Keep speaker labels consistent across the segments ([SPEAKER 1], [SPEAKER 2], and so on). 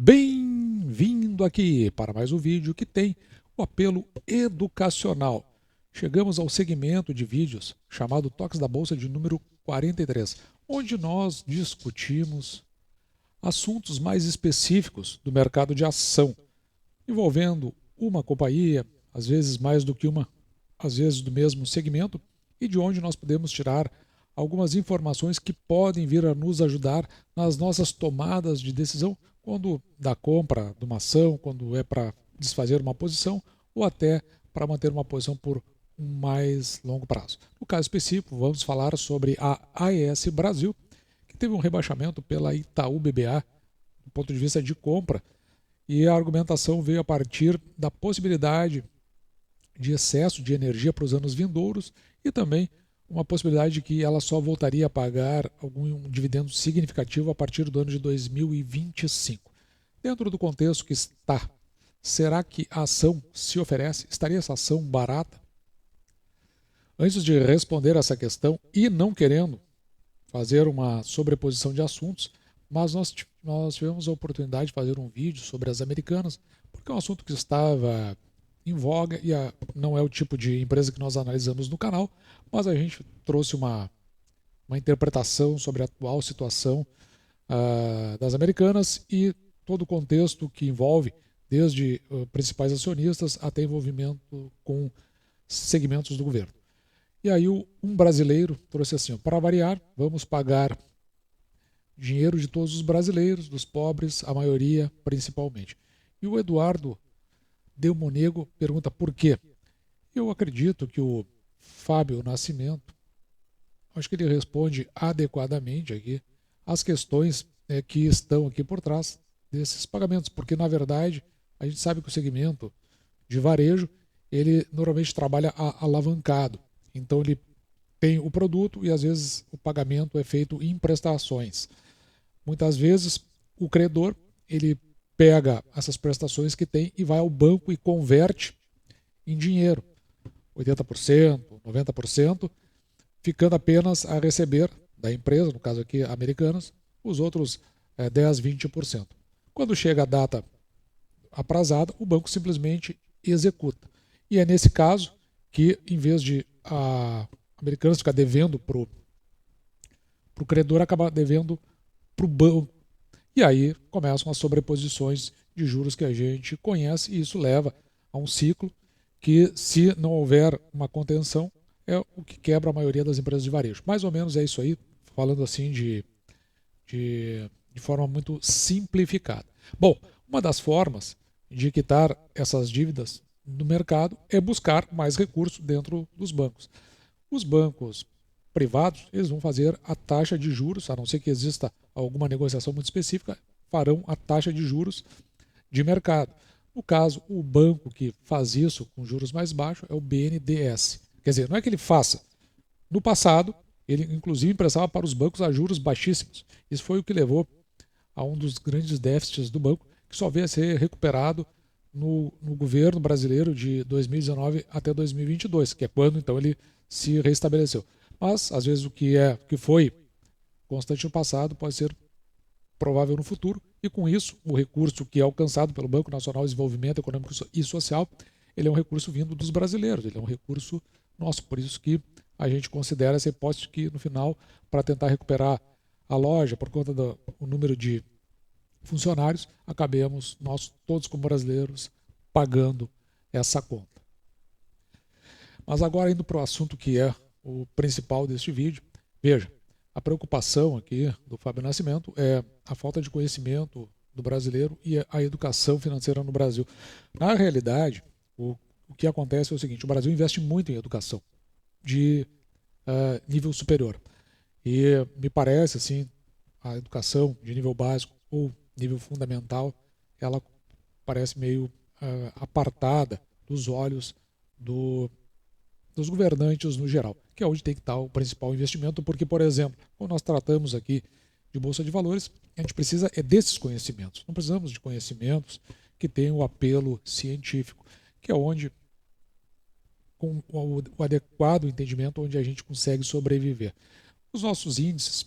[SPEAKER 1] Bem-vindo aqui para mais um vídeo que tem o apelo educacional. Chegamos ao segmento de vídeos chamado Toques da Bolsa de número 43, onde nós discutimos assuntos mais específicos do mercado de ação, envolvendo uma companhia, às vezes mais do que uma, às vezes do mesmo segmento, e de onde nós podemos tirar algumas informações que podem vir a nos ajudar nas nossas tomadas de decisão, quando da compra de uma ação, quando é para desfazer uma posição ou até para manter uma posição por um mais longo prazo. No caso específico, vamos falar sobre a AES Brasil, que teve um rebaixamento pela Itaú BBA do ponto de vista de compra, e a argumentação veio a partir da possibilidade de excesso de energia para os anos vindouros e também uma possibilidade de que ela só voltaria a pagar algum dividendo significativo a partir do ano de 2025. Dentro do contexto que está, será que a ação se oferece? Estaria essa ação barata? Antes de responder essa questão e não querendo fazer uma sobreposição de assuntos, mas nós tivemos a oportunidade de fazer um vídeo sobre as Americanas, porque é um assunto que estava em voga e não é o tipo de empresa que nós analisamos no canal, mas a gente trouxe uma interpretação sobre a atual situação das Americanas e todo o contexto que envolve, desde principais acionistas até envolvimento com segmentos do governo. E aí um brasileiro trouxe assim, para variar, vamos pagar dinheiro de todos os brasileiros, dos pobres, a maioria principalmente. E o Eduardo Delmonego pergunta por quê. Eu acredito que o Fábio Nascimento, acho que ele responde adequadamente aqui as questões que estão aqui por trás desses pagamentos, porque na verdade a gente sabe que o segmento de varejo ele normalmente trabalha alavancado, então ele tem o produto e às vezes o pagamento é feito em prestações. Muitas vezes o credor ele pega essas prestações que tem e vai ao banco e converte em dinheiro, 80%, 90%, ficando apenas a receber da empresa, no caso aqui Americanas, os outros 10, 20%. Quando chega a data aprazada, o banco simplesmente executa. E é nesse caso que, em vez de a Americanas ficar devendo para o credor, acaba devendo para o banco. E aí começam as sobreposições de juros que a gente conhece, e isso leva a um ciclo que, se não houver uma contenção, é o que quebra a maioria das empresas de varejo. Mais ou menos é isso aí, falando assim de forma muito simplificada. Bom, uma das formas de quitar essas dívidas no mercado é buscar mais recursos dentro dos bancos. Os bancos privados, eles vão fazer a taxa de juros, a não ser que exista alguma negociação muito específica, farão a taxa de juros de mercado. No caso, o banco que faz isso com juros mais baixos é o BNDES. Quer dizer, não é que ele faça. No passado, ele inclusive emprestava para os bancos a juros baixíssimos. Isso foi o que levou a um dos grandes déficits do banco, que só veio a ser recuperado no governo brasileiro de 2019 até 2022, que é quando então ele se restabeleceu. Mas, às vezes, o que foi constante no passado pode ser provável no futuro, e com isso, o recurso que é alcançado pelo Banco Nacional de Desenvolvimento Econômico e Social, ele é um recurso vindo dos brasileiros, ele é um recurso nosso, por isso que a gente considera essa hipótese que, no final, para tentar recuperar a loja, por conta do número de funcionários, acabemos nós, todos como brasileiros, pagando essa conta. Mas agora, indo para o assunto que é o principal deste vídeo, veja, a preocupação aqui do Fábio Nascimento é a falta de conhecimento do brasileiro e a educação financeira no Brasil. Na realidade, o que acontece é o seguinte, o Brasil investe muito em educação de nível superior. E me parece, assim, a educação de nível básico ou nível fundamental, ela parece meio apartada dos olhos dos governantes no geral, que é onde tem que estar o principal investimento, porque, por exemplo, quando nós tratamos aqui de Bolsa de Valores, a gente precisa desses conhecimentos. Não precisamos de conhecimentos que tenham o apelo científico, que é onde, com o adequado entendimento, onde a gente consegue sobreviver. Os nossos índices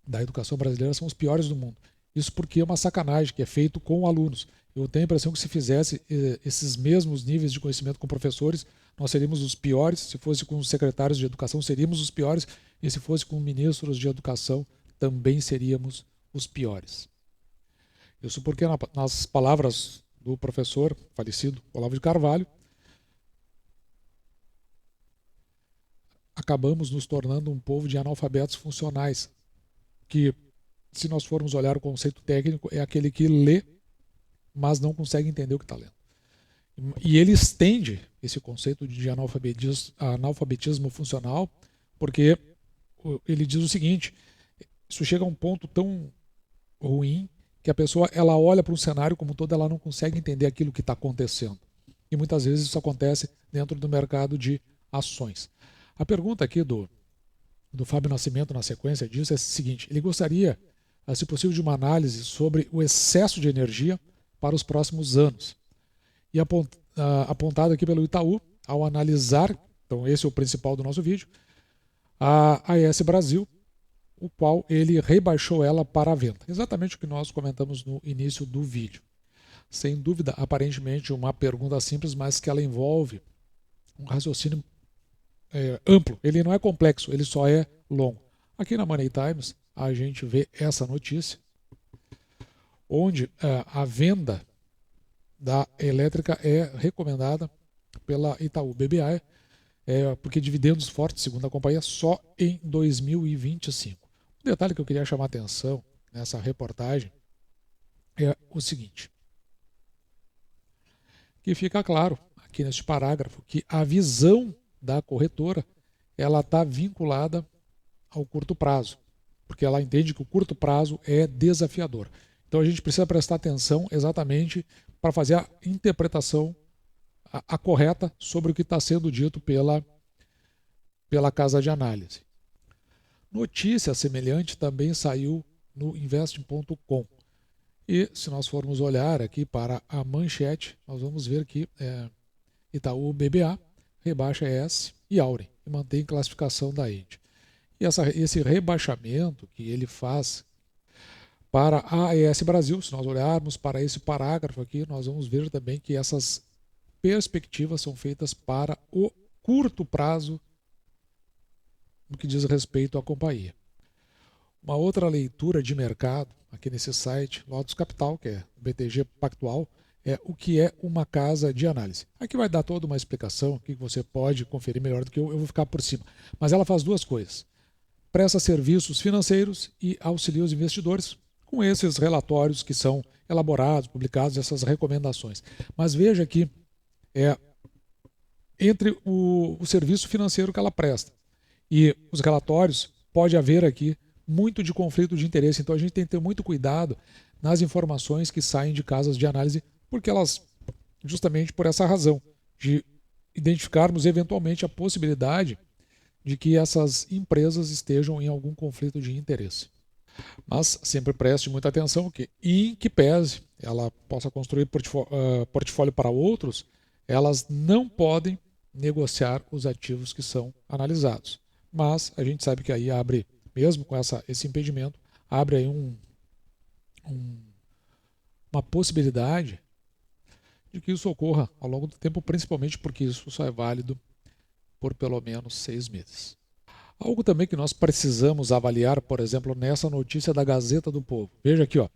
[SPEAKER 1] da educação brasileira são os piores do mundo. Isso porque é uma sacanagem que é feito com alunos. Eu tenho a impressão que se fizesse esses mesmos níveis de conhecimento com professores, nós seríamos os piores. Se fosse com os secretários de educação, seríamos os piores. E se fosse com ministros de educação, também seríamos os piores. Isso porque, nas palavras do professor falecido Olavo de Carvalho, acabamos nos tornando um povo de analfabetos funcionais, que, se nós formos olhar o conceito técnico, é aquele que lê, mas não consegue entender o que está lendo. E ele estende esse conceito de analfabetismo funcional, porque ele diz o seguinte: isso chega a um ponto tão ruim que a pessoa ela olha para um cenário como um todo, ela não consegue entender aquilo que está acontecendo. E muitas vezes isso acontece dentro do mercado de ações. A pergunta aqui do Fábio Nascimento, na sequência disso, é a seguinte: ele gostaria, se possível, de uma análise sobre o excesso de energia para os próximos anos. E apontado aqui pelo Itaú, ao analisar, então esse é o principal do nosso vídeo, a AES Brasil, o qual ele rebaixou ela para a venda. Exatamente o que nós comentamos no início do vídeo. Sem dúvida, aparentemente uma pergunta simples, mas que ela envolve um raciocínio amplo. Ele não é complexo, ele só é longo. Aqui na Money Times, a gente vê essa notícia, onde a venda da elétrica é recomendada pela Itaú BBA, porque dividendos fortes, segundo a companhia, só em 2025. Um detalhe que eu queria chamar a atenção nessa reportagem é o seguinte: que fica claro aqui neste parágrafo que a visão da corretora ela está vinculada ao curto prazo, porque ela entende que o curto prazo é desafiador. Então a gente precisa prestar atenção exatamente para fazer a interpretação a correta sobre o que está sendo dito pela casa de análise. Notícia semelhante também saiu no investing.com. E se nós formos olhar aqui para a manchete, nós vamos ver que Itaú BBA rebaixa ES e Auren e mantém classificação da Ende. E esse rebaixamento que ele faz para a AES Brasil, se nós olharmos para esse parágrafo aqui, nós vamos ver também que essas perspectivas são feitas para o curto prazo no que diz respeito à companhia. Uma outra leitura de mercado aqui nesse site, Lotus Capital, que é o BTG Pactual, é o que é uma casa de análise. Aqui vai dar toda uma explicação que você pode conferir melhor do que eu vou ficar por cima. Mas ela faz duas coisas: presta serviços financeiros e auxilia os investidores com esses relatórios que são elaborados, publicados, essas recomendações. Mas veja que entre o serviço financeiro que ela presta e os relatórios, pode haver aqui muito de conflito de interesse. Então a gente tem que ter muito cuidado nas informações que saem de casas de análise, porque elas, justamente por essa razão, de identificarmos eventualmente a possibilidade de que essas empresas estejam em algum conflito de interesse. Mas sempre preste muita atenção que, em que pese ela possa construir portfólio para outros, elas não podem negociar os ativos que são analisados. Mas a gente sabe que aí abre, mesmo com esse impedimento, abre aí uma possibilidade de que isso ocorra ao longo do tempo, principalmente porque isso só é válido por pelo menos 6 meses. Algo também que nós precisamos avaliar, por exemplo, nessa notícia da Gazeta do Povo. Veja aqui, ó.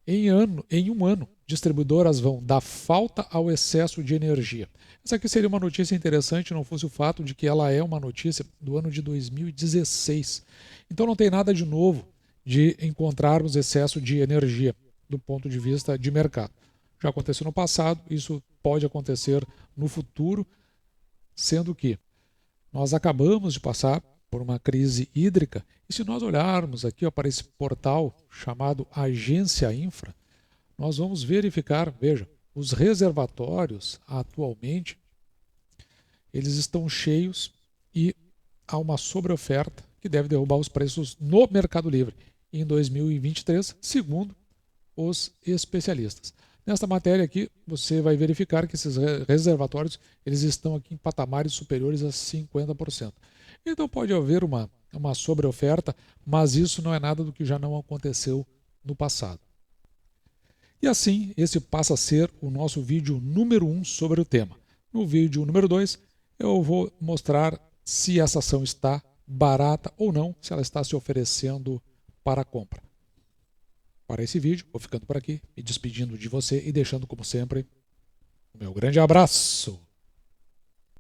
[SPEAKER 1] Em um ano, distribuidoras vão da falta ao excesso de energia. Essa aqui seria uma notícia interessante, não fosse o fato de que ela é uma notícia do ano de 2016. Então não tem nada de novo de encontrarmos excesso de energia do ponto de vista de mercado. Já aconteceu no passado, isso pode acontecer no futuro, sendo que nós acabamos de passar por uma crise hídrica, e se nós olharmos aqui para esse portal chamado Agência Infra, nós vamos verificar, veja, os reservatórios atualmente, eles estão cheios e há uma sobreoferta que deve derrubar os preços no Mercado Livre em 2023, segundo os especialistas. Nesta matéria aqui, você vai verificar que esses reservatórios eles estão aqui em patamares superiores a 50%. Então pode haver uma sobreoferta, mas isso não é nada do que já não aconteceu no passado. E assim, esse passa a ser o nosso vídeo número 1 sobre o tema. No vídeo número 2, eu vou mostrar se essa ação está barata ou não, se ela está se oferecendo para compra. Para esse vídeo, vou ficando por aqui, me despedindo de você e deixando, como sempre, o meu grande abraço.